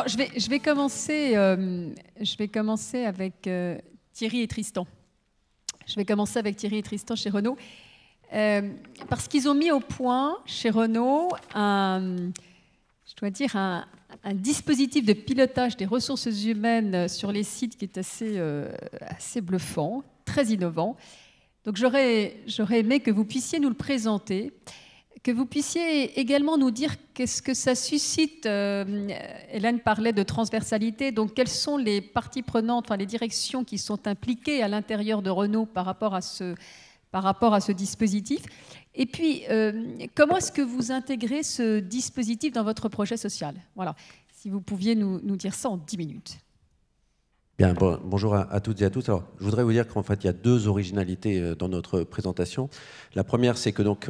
Je vais commencer avec Thierry et Tristan. Je vais commencer avec Thierry et Tristan chez Renault. Parce qu'ils ont mis au point chez Renault un dispositif de pilotage des ressources humaines sur les sites qui est assez bluffant, très innovant. Donc j'aurais aimé que vous puissiez nous le présenter, que vous puissiez également nous dire qu'est-ce que ça suscite. Hélène parlait de transversalité, donc quelles sont les parties prenantes, enfin les directions qui sont impliquées à l'intérieur de Renault par rapport à ce dispositif. Et puis, comment est-ce que vous intégrez ce dispositif dans votre projet social? Voilà, si vous pouviez nous dire ça en 10 minutes. Bien, bonjour à toutes et à tous. Alors, je voudrais vous dire qu'en fait, il y a deux originalités dans notre présentation. La première, c'est que donc,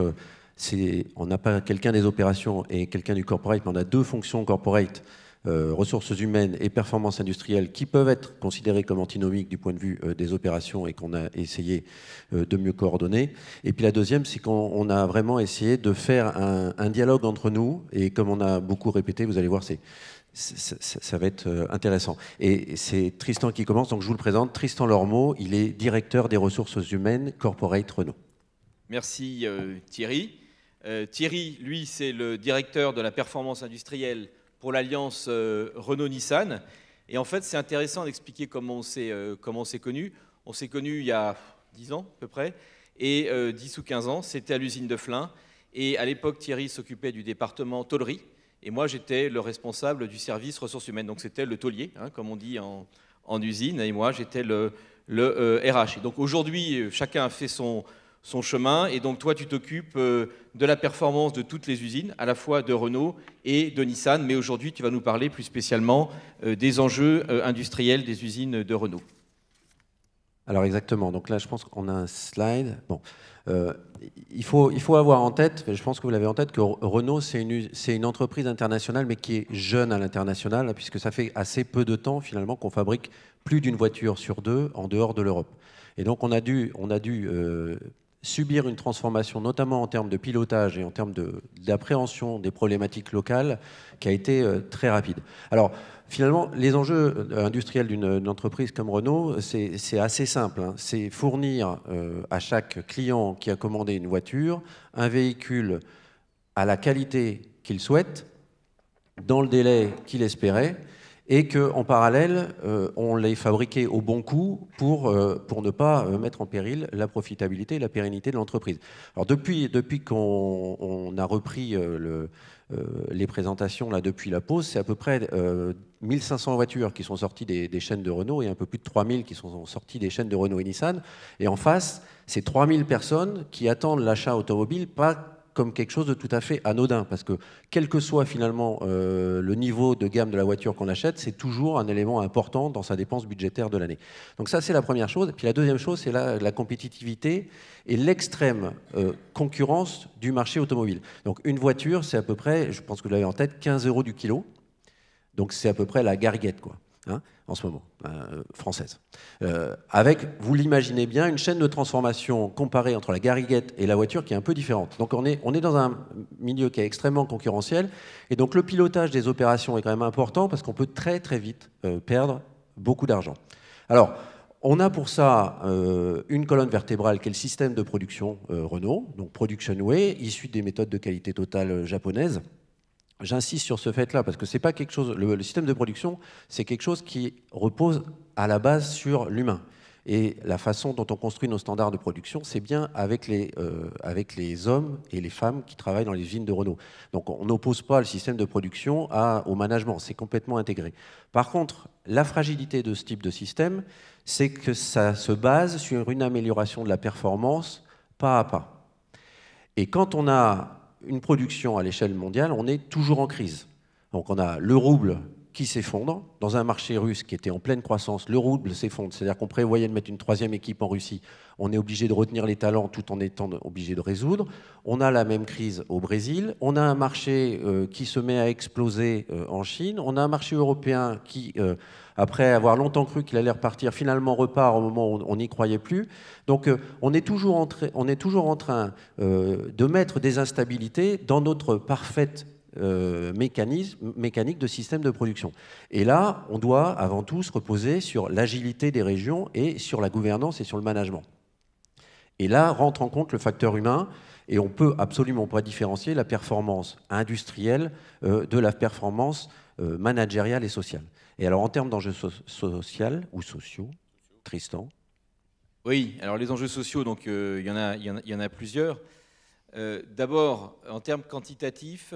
on n'a pas quelqu'un des opérations et quelqu'un du corporate, mais on a deux fonctions corporate, ressources humaines et performance industrielle, qui peuvent être considérées comme antinomiques du point de vue des opérations et qu'on a essayé de mieux coordonner. Et puis la deuxième, c'est qu'on a vraiment essayé de faire un dialogue entre nous, et comme on a beaucoup répété, vous allez voir, ça va être intéressant. Et c'est Tristan qui commence, donc je vous le présente. Tristan Lormeau, il est directeur des ressources humaines corporate Renault. Merci Thierry. Thierry, lui, c'est le directeur de la performance industrielle pour l'alliance Renault-Nissan. Et en fait, c'est intéressant d'expliquer comment on s'est connus. On s'est connus il y a 10 ans à peu près, et 10 ou 15 ans, c'était à l'usine de Flins. Et à l'époque, Thierry s'occupait du département tôlerie. Et moi, j'étais le responsable du service ressources humaines. Donc, c'était le taulier, hein, comme on dit en usine. Et moi, j'étais le RH. Et donc, aujourd'hui, chacun a fait son chemin. Et donc, toi, tu t'occupes de la performance de toutes les usines, à la fois de Renault et de Nissan. Mais aujourd'hui, tu vas nous parler plus spécialement des enjeux industriels des usines de Renault. Alors, exactement. Donc là, je pense qu'on a un slide. Bon. Il faut avoir en tête, je pense que vous l'avez en tête, que Renault, c'est une entreprise internationale, mais qui est jeune à l'international, puisque ça fait assez peu de temps, finalement, qu'on fabrique plus d'une voiture sur deux en dehors de l'Europe. Et donc, on a dû subir une transformation, notamment en termes de pilotage et en termes d'appréhension des problématiques locales, qui a été très rapide. Alors, finalement, les enjeux industriels d'une entreprise comme Renault, c'est assez simple, hein. C'est fournir à chaque client qui a commandé une voiture un véhicule à la qualité qu'il souhaite, dans le délai qu'il espérait, et qu'en parallèle, on les fabriquait au bon coût pour ne pas mettre en péril la profitabilité et la pérennité de l'entreprise. Alors depuis qu'on a repris les présentations là, depuis la pause, c'est à peu près 1500 voitures qui sont sorties des chaînes de Renault et un peu plus de 3000 qui sont sorties des chaînes de Renault et Nissan. Et en face, c'est 3000 personnes qui attendent l'achat automobile, pas comme quelque chose de tout à fait anodin, parce que quel que soit finalement le niveau de gamme de la voiture qu'on achète, c'est toujours un élément important dans sa dépense budgétaire de l'année. Donc ça, c'est la première chose. Et puis la deuxième chose, c'est la compétitivité et l'extrême concurrence du marché automobile. Donc une voiture, c'est à peu près, je pense que vous l'avez en tête, 15 € du kilo. Donc c'est à peu près la gariguette, quoi. Hein, en ce moment, française. Avec, vous l'imaginez bien, une chaîne de transformation comparée entre la gariguette et la voiture qui est un peu différente. Donc on est dans un milieu qui est extrêmement concurrentiel, et donc le pilotage des opérations est quand même important parce qu'on peut très très vite perdre beaucoup d'argent. Alors, on a pour ça une colonne vertébrale qui est le système de production Renault, donc Production Way, issu des méthodes de qualité totale japonaises. J'insiste sur ce fait-là parce que c'est pas quelque chose. Le système de production, c'est quelque chose qui repose à la base sur l'humain. Et la façon dont on construit nos standards de production, c'est bien avec les hommes et les femmes qui travaillent dans les usines de Renault. Donc on n'oppose pas le système de production au management, c'est complètement intégré. Par contre, la fragilité de ce type de système, c'est que ça se base sur une amélioration de la performance pas à pas. Et quand on a une production à l'échelle mondiale, on est toujours en crise. Donc on a le rouble qui s'effondre. Dans un marché russe qui était en pleine croissance, le rouble s'effondre. C'est-à-dire qu'on prévoyait de mettre une troisième équipe en Russie. On est obligé de retenir les talents tout en étant obligé de résoudre. On a la même crise au Brésil. On a un marché qui se met à exploser en Chine. On a un marché européen qui, après avoir longtemps cru qu'il allait repartir, finalement repart au moment où on n'y croyait plus. Donc on est toujours en train de mettre des instabilités dans notre parfaite mécaniques de systèmes de production. Et là, on doit avant tout se reposer sur l'agilité des régions et sur la gouvernance et sur le management. Et là, rentre en compte le facteur humain, et on peut absolument pas différencier la performance industrielle de la performance managériale et sociale. Et alors, en termes d'enjeux sociaux, Tristan? Oui, alors les enjeux sociaux, donc il y en a plusieurs. D'abord, en termes quantitatifs,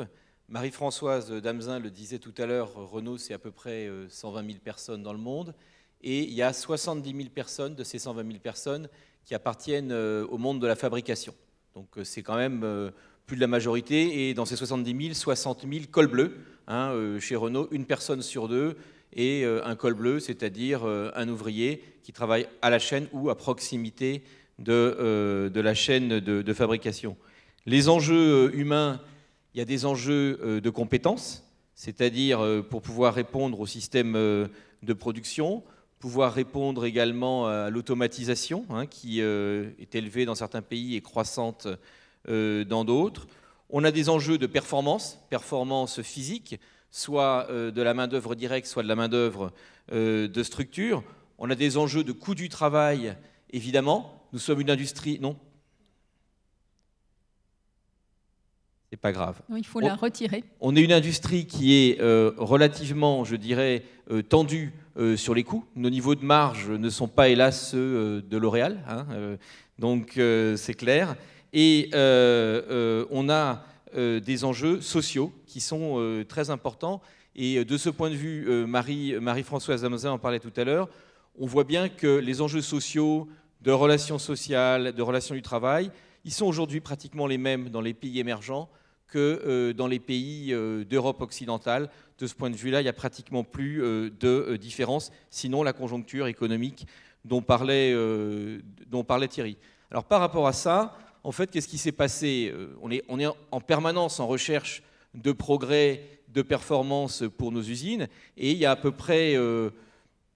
Marie-Françoise Damezin le disait tout à l'heure, Renault, c'est à peu près 120 000 personnes dans le monde, et il y a 70 000 personnes de ces 120 000 personnes qui appartiennent au monde de la fabrication. Donc c'est quand même plus de la majorité, et dans ces 70 000, 60 000 cols bleus, chez Renault, une personne sur deux, et un col bleu, c'est-à-dire un ouvrier qui travaille à la chaîne ou à proximité de la chaîne de fabrication. Les enjeux humains, il y a des enjeux de compétences, c'est-à-dire pour pouvoir répondre au système de production, pouvoir répondre également à l'automatisation, qui est élevée dans certains pays et croissante dans d'autres. On a des enjeux de performance physique, soit de la main-d'œuvre directe, soit de la main-d'œuvre de structure. On a des enjeux de coût du travail, évidemment. Nous sommes une industrie... Non ? C'est pas grave. Non, il faut la retirer. On est une industrie qui est relativement, je dirais, tendue sur les coûts. Nos niveaux de marge ne sont pas, hélas, ceux de L'Oréal. Donc, c'est clair. Et on a des enjeux sociaux qui sont très importants. Et de ce point de vue, Marie-Françoise Damezin en parlait tout à l'heure, on voit bien que les enjeux sociaux, de relations sociales, de relations du travail, ils sont aujourd'hui pratiquement les mêmes dans les pays émergents que dans les pays d'Europe occidentale. De ce point de vue-là, il n'y a pratiquement plus de différence, sinon la conjoncture économique dont parlait Thierry. Alors par rapport à ça, en fait, qu'est-ce qui s'est passé ? On est en permanence en recherche de progrès, de performance pour nos usines, et il y a à peu près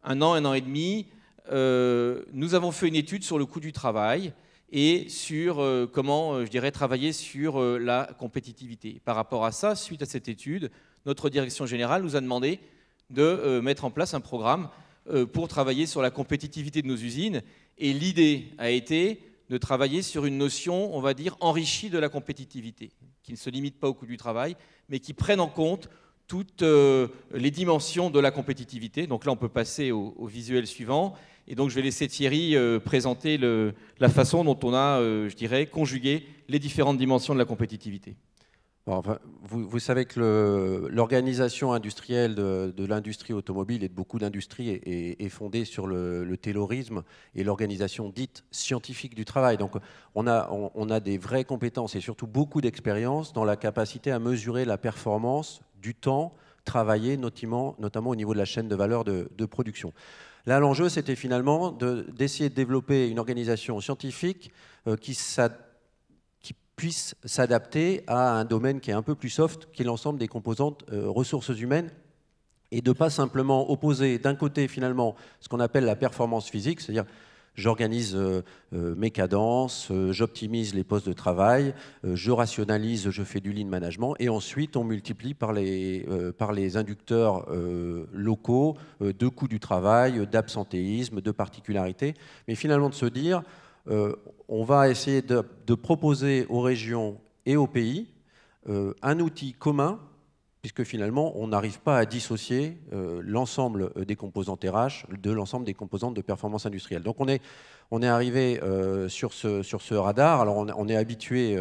un an et demi, nous avons fait une étude sur le coût du travail et sur comment, je dirais, travailler sur la compétitivité. Par rapport à ça, suite à cette étude, notre direction générale nous a demandé de mettre en place un programme pour travailler sur la compétitivité de nos usines. Et l'idée a été de travailler sur une notion, on va dire, enrichie de la compétitivité, qui ne se limite pas au coût du travail, mais qui prenne en compte toutes les dimensions de la compétitivité. Donc là, on peut passer au visuel suivant. Et donc, je vais laisser Thierry présenter la façon dont on a, je dirais, conjugué les différentes dimensions de la compétitivité. Bon, enfin, vous savez que l'organisation industrielle de l'industrie automobile et de beaucoup d'industries est fondée sur le taylorisme et l'organisation dite scientifique du travail. Donc, on a des vraies compétences et surtout beaucoup d'expérience dans la capacité à mesurer la performance du temps travaillé, notamment au niveau de la chaîne de valeur de production. Là, l'enjeu, c'était finalement d'essayer de développer une organisation scientifique qui puisse s'adapter à un domaine qui est un peu plus soft, qui est l'ensemble des composantes ressources humaines, et de ne pas simplement opposer d'un côté finalement ce qu'on appelle la performance physique, c'est-à-dire j'organise mes cadences, j'optimise les postes de travail, je rationalise, je fais du lean management, et ensuite on multiplie par les inducteurs locaux de coût du travail, d'absentéisme, de particularités, mais finalement de se dire on va essayer de proposer aux régions et aux pays un outil commun, puisque finalement, on n'arrive pas à dissocier l'ensemble des composantes RH de l'ensemble des composantes de performance industrielle. Donc on est arrivé sur ce radar. Alors on est habitué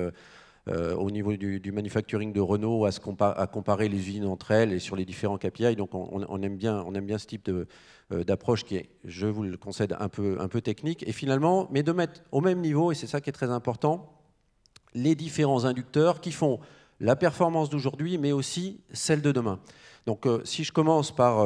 au niveau du manufacturing de Renault à comparer les usines entre elles et sur les différents KPI. Donc on aime bien ce type d'approche qui est, je vous le concède, un peu technique. Et finalement, mais de mettre au même niveau, et c'est ça qui est très important, les différents inducteurs qui font la performance d'aujourd'hui, mais aussi celle de demain. Donc, si je commence par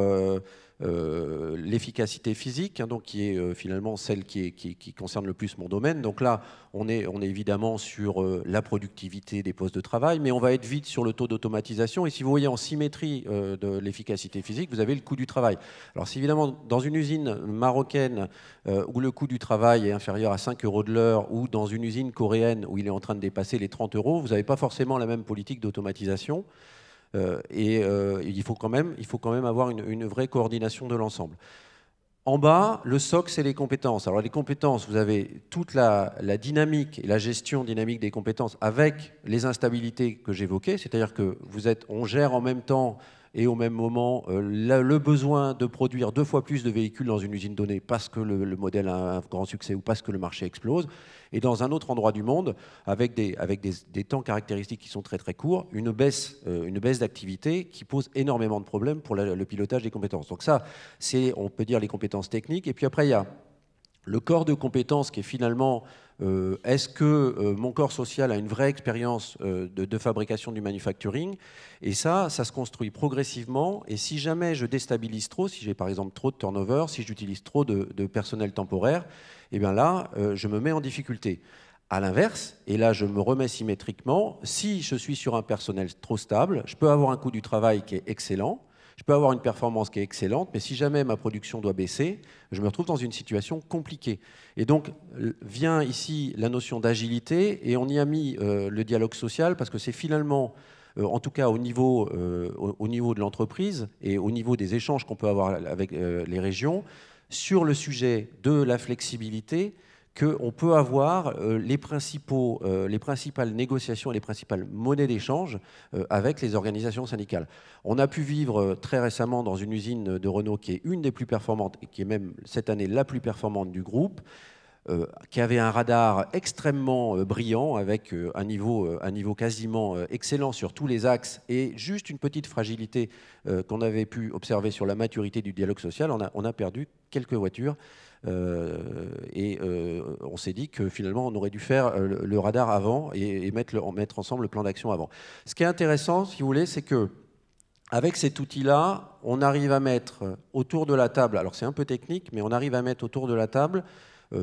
l'efficacité physique, donc qui est finalement celle qui concerne le plus mon domaine. Donc là, on est évidemment sur la productivité des postes de travail, mais on va être vite sur le taux d'automatisation. Et si vous voyez en symétrie de l'efficacité physique, vous avez le coût du travail. Alors, si évidemment, dans une usine marocaine où le coût du travail est inférieur à 5 € de l'heure, ou dans une usine coréenne où il est en train de dépasser les 30 €, vous n'avez pas forcément la même politique d'automatisation. Il faut quand même avoir une vraie coordination de l'ensemble. En bas, le socle, c'est les compétences. Alors les compétences, vous avez toute la dynamique et la gestion dynamique des compétences avec les instabilités que j'évoquais, c'est-à-dire que on gère en même temps et au même moment le besoin de produire 2 fois plus de véhicules dans une usine donnée parce que le modèle a un grand succès ou parce que le marché explose, et dans un autre endroit du monde, avec des temps caractéristiques qui sont très très courts, une baisse d'activité qui pose énormément de problèmes pour le pilotage des compétences. Donc ça, c'est, on peut dire, les compétences techniques. Et puis après, il y a le corps de compétences qui est finalement, est-ce que mon corps social a une vraie expérience de fabrication du manufacturing? Et ça se construit progressivement. Et si jamais je déstabilise trop, si j'ai par exemple trop de turnover, si j'utilise trop de personnel temporaire, et bien là, je me mets en difficulté. À l'inverse, et là je me remets symétriquement, si je suis sur un personnel trop stable, je peux avoir un coût du travail qui est excellent, je peux avoir une performance qui est excellente, mais si jamais ma production doit baisser, je me retrouve dans une situation compliquée. Et donc vient ici la notion d'agilité, et on y a mis le dialogue social, parce que c'est finalement, en tout cas au niveau de l'entreprise et au niveau des échanges qu'on peut avoir avec les régions, sur le sujet de la flexibilité, qu'on peut avoir les principales négociations et les principales monnaies d'échange avec les organisations syndicales. On a pu vivre très récemment dans une usine de Renault qui est une des plus performantes et qui est même cette année la plus performante du groupe, qui avait un radar extrêmement brillant avec un niveau quasiment excellent sur tous les axes et juste une petite fragilité qu'on avait pu observer sur la maturité du dialogue social. On a perdu quelques voitures. On s'est dit que finalement on aurait dû faire le radar avant et mettre ensemble le plan d'action avant. Ce qui est intéressant, si vous voulez, c'est que avec cet outil-là, on arrive à mettre autour de la table, alors c'est un peu technique, mais on arrive à mettre autour de la table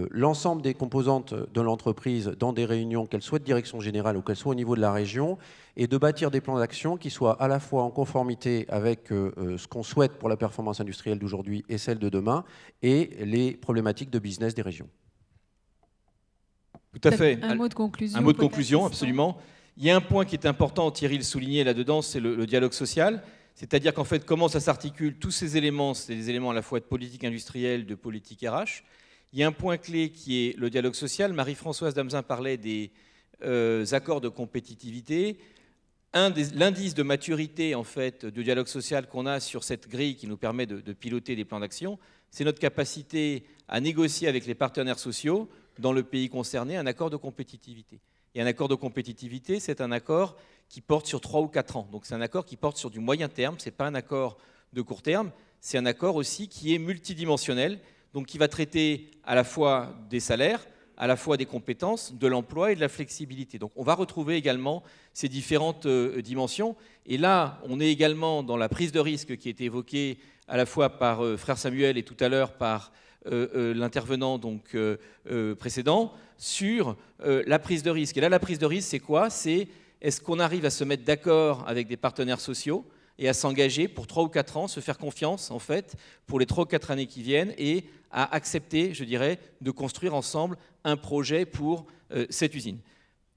l'ensemble des composantes de l'entreprise dans des réunions, qu'elles soient de direction générale ou qu'elles soient au niveau de la région, et de bâtir des plans d'action qui soient à la fois en conformité avec ce qu'on souhaite pour la performance industrielle d'aujourd'hui et celle de demain, et les problématiques de business des régions. Tout à fait. Un mot de conclusion. Un mot de conclusion, absolument. Il y a un point qui est important, Thierry le soulignait là-dedans, c'est le dialogue social. C'est-à-dire qu'en fait, comment ça s'articule, tous ces éléments, c'est des éléments à la fois de politique industrielle, de politique RH. Il y a un point clé qui est le dialogue social. Marie-Françoise Damzin parlait des accords de compétitivité. L'indice de maturité en fait, de dialogue social qu'on a sur cette grille qui nous permet de piloter des plans d'action, c'est notre capacité à négocier avec les partenaires sociaux dans le pays concerné un accord de compétitivité. Et un accord de compétitivité, c'est un accord qui porte sur 3 ou 4 ans. Donc c'est un accord qui porte sur du moyen terme, ce n'est pas un accord de court terme, c'est un accord aussi qui est multidimensionnel, donc qui va traiter à la fois des salaires, à la fois des compétences, de l'emploi et de la flexibilité. Donc on va retrouver également ces différentes dimensions. Et là, on est également dans la prise de risque qui a été évoquée à la fois par Frère Samuel et tout à l'heure par l'intervenant donc, précédent, sur la prise de risque. Et là, la prise de risque, c'est quoi? C'est est-ce qu'on arrive à se mettre d'accord avec des partenaires sociaux et à s'engager pour 3 ou 4 ans, se faire confiance en fait pour les 3 ou 4 années qui viennent et à accepter, je dirais, de construire ensemble un projet pour cette usine.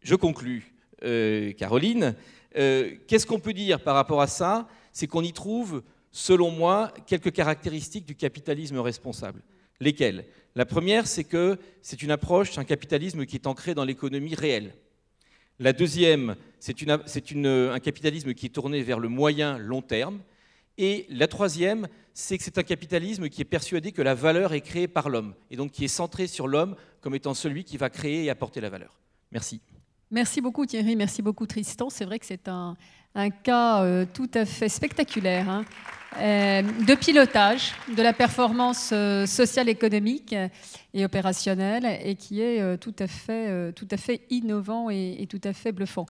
Je conclus, Caroline. Qu'est-ce qu'on peut dire par rapport à ça? C'est qu'on y trouve, selon moi, quelques caractéristiques du capitalisme responsable. Lesquelles? La première, c'est que c'est une approche, un capitalisme qui est ancré dans l'économie réelle. La deuxième, c'est un capitalisme qui est tourné vers le moyen-long terme. Et la troisième, c'est que c'est un capitalisme qui est persuadé que la valeur est créée par l'homme, et donc qui est centré sur l'homme comme étant celui qui va créer et apporter la valeur. Merci. Merci beaucoup Thierry, merci beaucoup Tristan. C'est vrai que c'est un cas tout à fait spectaculaire hein, de pilotage de la performance sociale, économique et opérationnelle, et qui est tout à fait innovant et tout à fait bluffant.